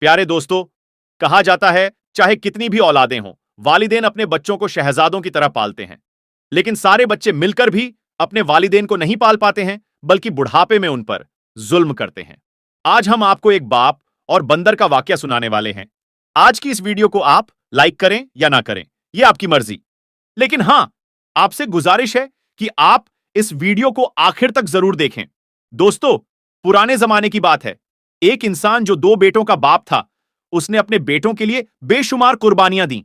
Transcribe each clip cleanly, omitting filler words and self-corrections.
प्यारे दोस्तों, कहा जाता है चाहे कितनी भी औलादें हों, वालिदैन अपने बच्चों को शहजादों की तरह पालते हैं। लेकिन सारे बच्चे मिलकर भी अपने वालिदैन को नहीं पाल पाते हैं, बल्कि बुढ़ापे में उन पर जुल्म करते हैं। आज हम आपको एक बाप और बंदर का वाकया सुनाने वाले हैं। आज की इस वीडियो को आप लाइक करें या ना करें, यह आपकी मर्जी। लेकिन हां, आपसे गुजारिश है कि आप इस वीडियो को आखिर तक जरूर देखें। दोस्तों, पुराने जमाने की बात है। एक इंसान जो 2 बेटों का बाप था, उसने अपने बेटों के लिए बेशुमार कुर्बानियां दी,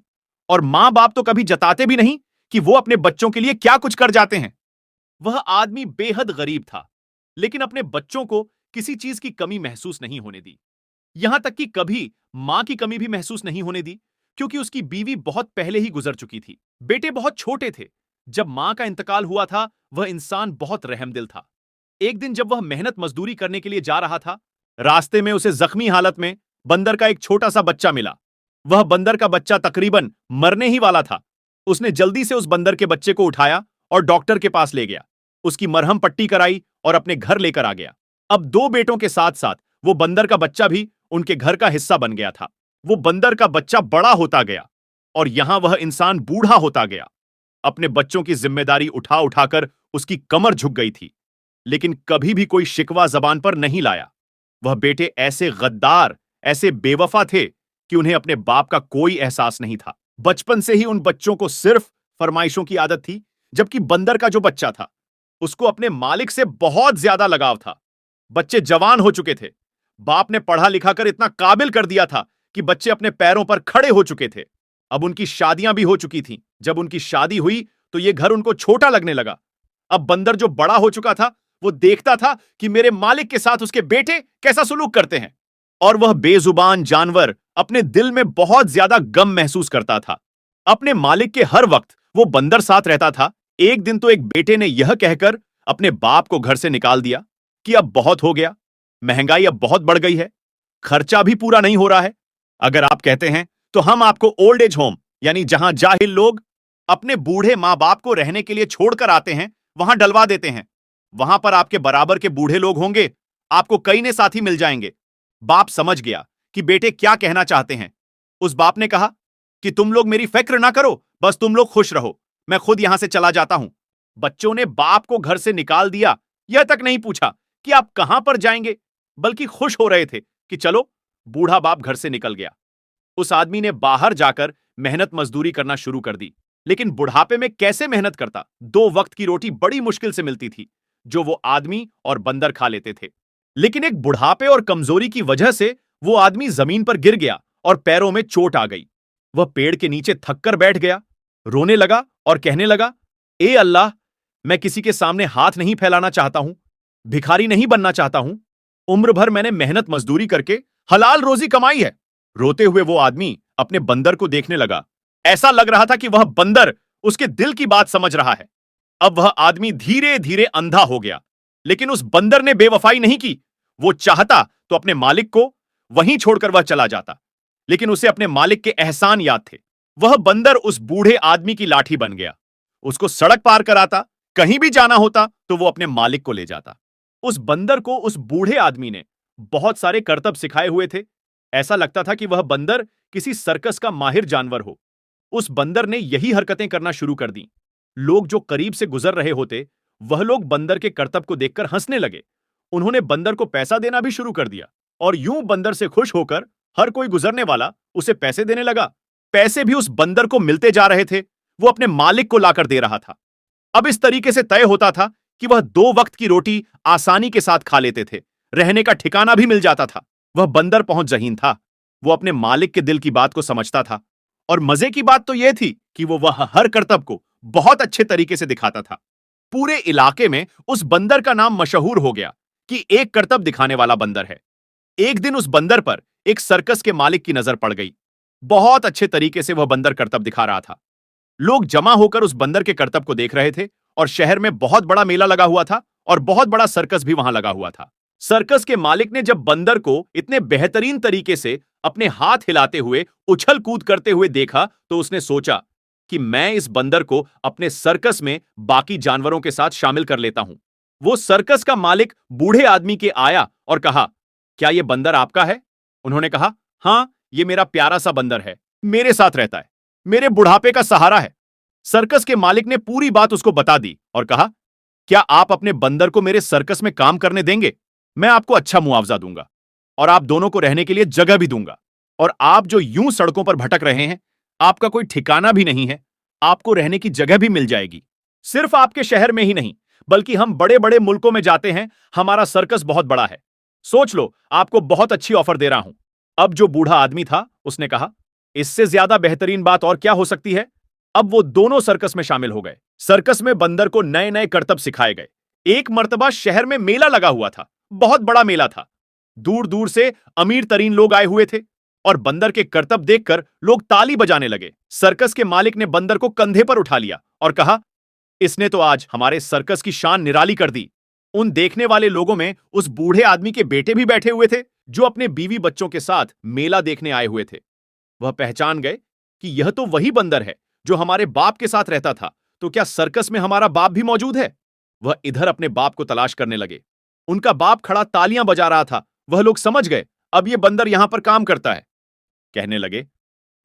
और मां बाप तो कभी जताते भी नहीं कि वो अपने बच्चों के लिए क्या कुछ कर जाते हैं। वह आदमी बेहद गरीब था, लेकिन अपने बच्चों को किसी चीज की कमी महसूस नहीं होने दी। यहां तक कि कभी मां की कमी भी महसूस नहीं होने दी, क्योंकि उसकी बीवी बहुत पहले ही गुजर चुकी थी। बेटे बहुत छोटे थे जब मां का इंतकाल हुआ था। वह इंसान बहुत रहमदिल था। एक दिन जब वह मेहनत मजदूरी करने के लिए जा रहा था, रास्ते में उसे जख्मी हालत में बंदर का एक छोटा सा बच्चा मिला। वह बंदर का बच्चा तकरीबन मरने ही वाला था। उसने जल्दी से उस बंदर के बच्चे को उठाया और डॉक्टर के पास ले गया, उसकी मरहम पट्टी कराई और अपने घर लेकर आ गया। अब 2 बेटों के साथ साथ वो बंदर का बच्चा भी उनके घर का हिस्सा बन गया था। वो बंदर का बच्चा बड़ा होता गया और यहां वह इंसान बूढ़ा होता गया। अपने बच्चों की जिम्मेदारी उठा उठाकर उसकी कमर झुक गई थी, लेकिन कभी भी कोई शिकवा जबान पर नहीं लाया। वह बेटे ऐसे गद्दार, ऐसे बेवफा थे कि उन्हें अपने बाप का कोई एहसास नहीं था। बचपन से ही उन बच्चों को सिर्फ फरमाइशों की आदत थी, जबकि बंदर का जो बच्चा था, उसको अपने मालिक से बहुत ज्यादा लगाव था। बच्चे जवान हो चुके थे। बाप ने पढ़ा लिखा कर इतना काबिल कर दिया था कि बच्चे अपने पैरों पर खड़े हो चुके थे। अब उनकी शादियां भी हो चुकी थीं। जब उनकी शादी हुई तो यह घर उनको छोटा लगने लगा। अब बंदर जो बड़ा हो चुका था, वो देखता था कि मेरे मालिक के साथ उसके बेटे कैसा सुलूक करते हैं, और वह बेजुबान जानवर अपने दिल में बहुत ज्यादा गम महसूस करता था। अपने मालिक के हर वक्त वो बंदर साथ रहता था। एक दिन तो एक बेटे ने यह कहकर अपने बाप को घर से निकाल दिया कि अब बहुत हो गया, महंगाई अब बहुत बढ़ गई है, खर्चा भी पूरा नहीं हो रहा है। अगर आप कहते हैं तो हम आपको ओल्ड एज होम, यानी जहां जाहिल लोग अपने बूढ़े मां बाप को रहने के लिए छोड़कर आते हैं, वहां डलवा देते हैं। वहां पर आपके बराबर के बूढ़े लोग होंगे, आपको कई ने साथी मिल जाएंगे। बाप समझ गया कि बेटे क्या कहना चाहते हैं। उस बाप ने कहा कि तुम लोग मेरी फिक्र ना करो, बस तुम लोग खुश रहो, मैं खुद यहां से चला जाता हूं। बच्चों ने बाप को घर से निकाल दिया, यह तक नहीं पूछा कि आप कहां पर जाएंगे, बल्कि खुश हो रहे थे कि चलो। बूढ़ा बाप घर से निकल गया। उस आदमी ने बाहर जाकर मेहनत मजदूरी करना शुरू कर दी। लेकिन बुढ़ापे में कैसे मेहनत करता? 2 वक्त की रोटी बड़ी मुश्किल से मिलती थी, जो वो आदमी और बंदर खा लेते थे। लेकिन एक बुढ़ापे और कमजोरी की वजह से वो आदमी जमीन पर गिर गया और पैरों में चोट आ गई। वह पेड़ के नीचे थककर बैठ गया, रोने लगा और कहने लगा, ए अल्लाह, मैं किसी के सामने हाथ नहीं फैलाना चाहता हूं, भिखारी नहीं बनना चाहता हूं। उम्र भर मैंने मेहनत मजदूरी करके हलाल रोजी कमाई है। रोते हुए वो आदमी अपने बंदर को देखने लगा। ऐसा लग रहा था कि वह बंदर उसके दिल की बात समझ रहा है। अब वह आदमी धीरे धीरे अंधा हो गया। लेकिन उस बंदर ने बेवफाई नहीं की। वो चाहता तो अपने मालिक को वहीं छोड़कर वह चला जाता, लेकिन उसे अपने मालिक के एहसान याद थे। वह बंदर उस बूढ़े आदमी की लाठी बन गया। उसको सड़क पार कराता, कहीं भी जाना होता तो वो अपने मालिक को ले जाता। उस बंदर को उस बूढ़े आदमी ने बहुत सारे करतब सिखाए हुए थे। ऐसा लगता था कि वह बंदर किसी सर्कस का माहिर जानवर हो। उस बंदर ने यही हरकतें करना शुरू कर दी। लोग जो करीब से गुजर रहे होते, वह लोग बंदर के करतब को देखकर हंसने लगे। उन्होंने बंदर को पैसा देना भी शुरू कर दिया, और यूं बंदर से खुश होकर हर कोई गुजरने वाला उसे पैसे देने लगा। पैसे भी उस बंदर को मिलते जा रहे थे, वो अपने मालिक को लाकर दे रहा था। अब इस तरीके से तय होता था कि वह 2 वक्त की रोटी आसानी के साथ खा लेते थे, रहने का ठिकाना भी मिल जाता था। वह बंदर पहुंच जहीन था। वो अपने मालिक के दिल की बात को समझता था, और मजे की बात तो यह थी कि वह हर करतब को बहुत अच्छे तरीके से दिखाता था। पूरे इलाके में उस बंदर का नाम मशहूर हो गया कि एक करतब दिखाने वाला बंदर है। एक दिन उस बंदर पर एक सर्कस के मालिक की नजर पड़ गई। बहुत अच्छे तरीके से वह बंदर करतब दिखा रहा था। लोग जमा होकर उस बंदर के करतब को देख रहे थे, और शहर में बहुत बड़ा मेला लगा हुआ था और बहुत बड़ा सर्कस भी वहां लगा हुआ था। सर्कस के मालिक ने जब बंदर को इतने बेहतरीन तरीके से अपने हाथ हिलाते हुए, उछल कूद करते हुए देखा, तो उसने सोचा कि मैं इस बंदर को अपने सर्कस में बाकी जानवरों के साथ शामिल कर लेता हूं। वो सर्कस का मालिक बूढ़े आदमी के आया और कहा, क्या यह बंदर आपका है? उन्होंने कहा, हां, ये मेरा प्यारा सा बंदर है, मेरे साथ रहता है, मेरे बुढ़ापे का सहारा है। सर्कस के मालिक ने पूरी बात उसको बता दी और कहा, क्या आप अपने बंदर को मेरे सर्कस में काम करने देंगे? मैं आपको अच्छा मुआवजा दूंगा और आप दोनों को रहने के लिए जगह भी दूंगा। और आप जो यूं सड़कों पर भटक रहे हैं, आपका कोई ठिकाना भी नहीं है, आपको रहने की जगह भी मिल जाएगी। सिर्फ आपके शहर में ही नहीं, बल्कि हम बड़े-बड़े मुल्कों में जाते हैं, हमारा सर्कस बहुत बड़ा है। सोच लो, आपको बहुत अच्छी ऑफर दे रहा हूं। अब जो बूढ़ा आदमी था, उसने कहा, इससे ज्यादा बेहतरीन बात और क्या हो सकती है? अब वो दोनों सर्कस में शामिल हो गए। सर्कस में बंदर को नए-नए करतब सिखाए गए। एक मर्तबा शहर में मेला लगा हुआ था, बहुत बड़ा मेला था। दूर-दूर से अमीर तरीन लोग आए हुए थे और बंदर के करतब देखकर लोग ताली बजाने लगे। सर्कस के मालिक ने बंदर को कंधे पर उठा लिया और कहा, इसने तो आज हमारे सर्कस की शान निराली कर दी। उन देखने वाले लोगों में उस बूढ़े आदमी के बेटे भी बैठे हुए थे, जो अपने बीवी बच्चों के साथ मेला देखने आए हुए थे। वह पहचान गए कि यह तो वही बंदर है जो हमारे बाप के साथ रहता था। तो क्या सर्कस में हमारा बाप भी मौजूद है? वह इधर अपने बाप को तलाश करने लगे। उनका बाप खड़ा तालियां बजा रहा था। वह लोग समझ गए, अब यह बंदर यहां पर काम करता है। कहने लगे,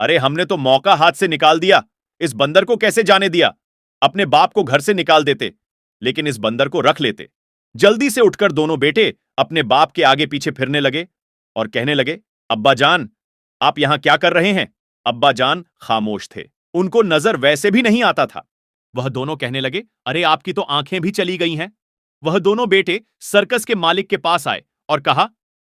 अरे हमने तो मौका हाथ से निकाल दिया, इस बंदर को कैसे जाने दिया? अपने बाप को घर से निकाल देते, लेकिन इस बंदर को रख लेते। जल्दी से उठकर दोनों बेटे अपने बाप के आगे पीछे फिरने लगे और कहने लगे, अब्बा जान, आप यहां क्या कर रहे हैं? अब्बा जान खामोश थे, उनको नजर वैसे भी नहीं आता था। वह दोनों कहने लगे, अरे आपकी तो आंखें भी चली गई हैं। वह दोनों बेटे सर्कस के मालिक के पास आए और कहा,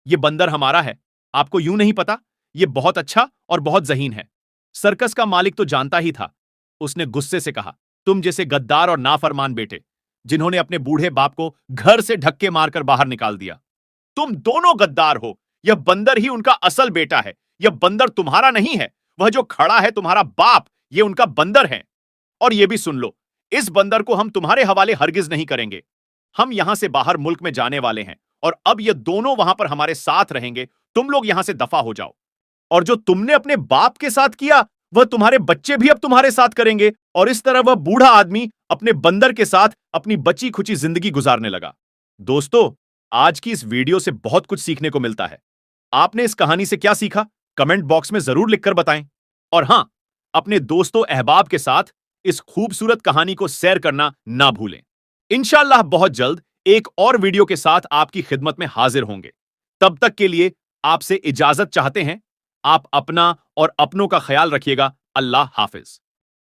यह बंदर हमारा है, आपको यूं नहीं पता? यह बहुत अच्छा और बहुत ज़हीन है। सर्कस का मालिक तो जानता ही था। उसने गुस्से से कहा, तुम जैसे गद्दार और नाफरमान बेटे, जिन्होंने अपने बूढ़े बाप को घर से धक्के मारकर बाहर निकाल दिया, तुम दोनों गद्दार हो। यह बंदर ही उनका असल बेटा है। यह बंदर तुम्हारा नहीं है। वह जो खड़ा है तुम्हारा बाप, यह उनका बंदर है। और यह भी सुन लो, इस बंदर को हम तुम्हारे हवाले हरगिज नहीं करेंगे। हम यहां से बाहर मुल्क में जाने वाले हैं और अब ये दोनों वहां पर हमारे साथ रहेंगे। तुम लोग यहां से दफा हो जाओ। और जो तुमने अपने बाप के साथ किया, वह तुम्हारे बच्चे भी अब तुम्हारे साथ करेंगे। और इस तरह वह बूढ़ा आदमी अपने बंदर के साथ अपनी बची खुची जिंदगी गुजारने लगा। दोस्तों, आज की इस वीडियो से बहुत कुछ सीखने को मिलता है। आपने इस कहानी से क्या सीखा? कमेंट बॉक्स में जरूर लिखकर बताएं। और हां, अपने दोस्तों अहबाब के साथ इस खूबसूरत कहानी को शेयर करना ना भूलें। इंशाअल्लाह बहुत जल्द एक और वीडियो के साथ आपकी खिदमत में हाजिर होंगे। तब तक के लिए आपसे इजाजत चाहते हैं। आप अपना और अपनों का ख्याल रखिएगा। अल्लाह हाफिज।